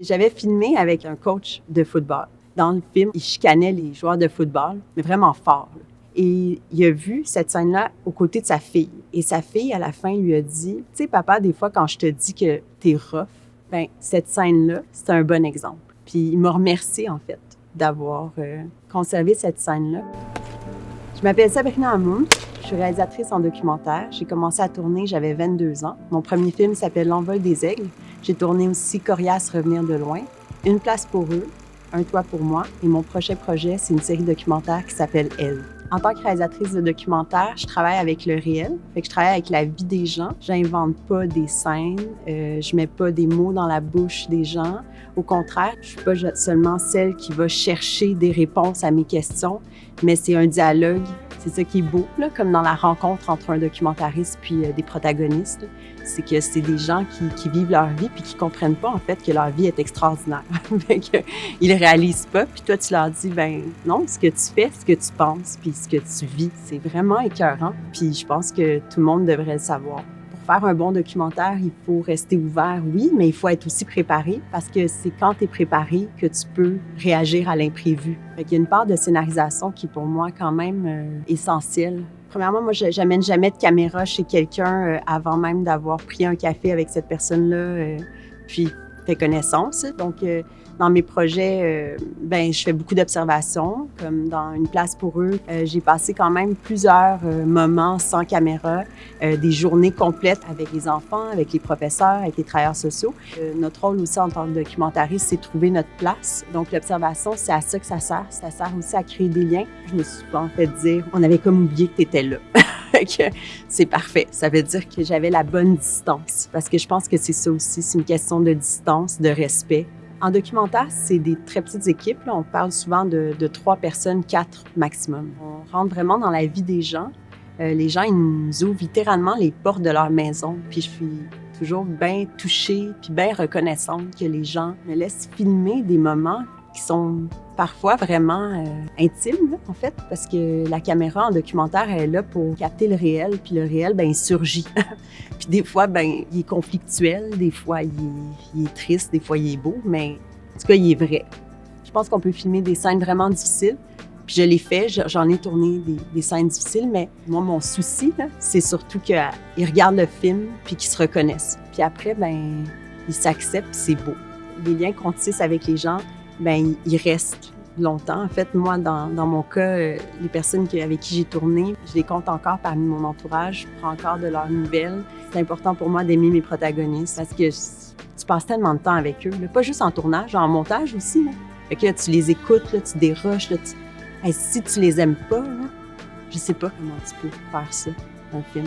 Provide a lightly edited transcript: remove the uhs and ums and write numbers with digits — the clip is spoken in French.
J'avais filmé avec un coach de football. Dans le film, il chicanait les joueurs de football, mais vraiment fort, là. Et il a vu cette scène-là aux côtés de sa fille. Et sa fille, à la fin, lui a dit, « Tu sais, papa, des fois, quand je te dis que t'es rough, ben cette scène-là, c'est un bon exemple. » Puis il m'a remercié, en fait, d'avoir conservé cette scène-là. Je m'appelle Sabrina Hamoun. Je suis réalisatrice en documentaire. J'ai commencé à tourner, j'avais 22 ans. Mon premier film s'appelle L'envol des aigles. J'ai tourné aussi Coriace revenir de loin, Une place pour eux, Un toit pour moi. Et mon prochain projet, c'est une série documentaire qui s'appelle Elle. En tant que réalisatrice de documentaire, je travaille avec le réel. Fait que je travaille avec la vie des gens. J'invente pas des scènes. Je mets pas des mots dans la bouche des gens. Au contraire, je suis pas seulement celle qui va chercher des réponses à mes questions, mais c'est un dialogue. C'est ça qui est beau, là, comme dans la rencontre entre un documentariste puis des protagonistes. C'est que c'est des gens qui vivent leur vie puis qui comprennent pas, en fait, que leur vie est extraordinaire. Ils le réalisent pas. Puis toi, tu leur dis, ben non, ce que tu fais, ce que tu penses puis ce que tu vis, c'est vraiment écœurant. Puis je pense que tout le monde devrait le savoir. Pour faire un bon documentaire, il faut rester ouvert, oui, mais il faut être aussi préparé parce que c'est quand tu es préparé que tu peux réagir à l'imprévu. Il y a une part de scénarisation qui est pour moi quand même essentielle. Premièrement, moi, je n'amène jamais de caméra chez quelqu'un avant même d'avoir pris un café avec cette personne-là, puis fait connaissance. Donc, dans mes projets, je fais beaucoup d'observations, comme dans Une place pour eux. J'ai passé quand même plusieurs moments sans caméra, des journées complètes avec les enfants, avec les professeurs, avec les travailleurs sociaux. Notre rôle aussi en tant que documentariste, c'est de trouver notre place. Donc, l'observation, c'est à ça que ça sert. Ça sert aussi à créer des liens. Je me suis souvent fait dire, on avait comme oublié que tu étais là. C'est parfait. Ça veut dire que j'avais la bonne distance. Parce que je pense que c'est ça aussi, c'est une question de distance, de respect. En documentaire, c'est des très petites équipes. Là. On parle souvent de 3 personnes, 4 maximum. On rentre vraiment dans la vie des gens. Les gens, ils nous ouvrent littéralement les portes de leur maison. Puis je suis toujours bien touchée puis bien reconnaissante que les gens me laissent filmer des moments qui sont parfois vraiment intimes, là, en fait, parce que la caméra en documentaire, elle est là pour capter le réel, puis le réel, il surgit. Puis des fois, il est conflictuel, des fois, il est triste, des fois, il est beau, mais en tout cas, il est vrai. Je pense qu'on peut filmer des scènes vraiment difficiles, puis je l'ai fait, j'en ai tourné des scènes difficiles, mais moi, mon souci, là, c'est surtout qu'ils regardent le film, puis qu'ils se reconnaissent. Puis après, ils s'acceptent, c'est beau. Les liens qu'on tisse avec les gens, ils restent longtemps. En fait, moi, dans mon cas, les personnes avec qui j'ai tourné, je les compte encore parmi mon entourage. Je prends encore de leurs nouvelles. C'est important pour moi d'aimer mes protagonistes parce que tu passes tellement de temps avec eux. Là. Pas juste en tournage, en montage aussi. Là. Fait que là, tu les écoutes, là, tu déroches. Là, si tu les aimes pas, là, je sais pas comment tu peux faire ça dans le film.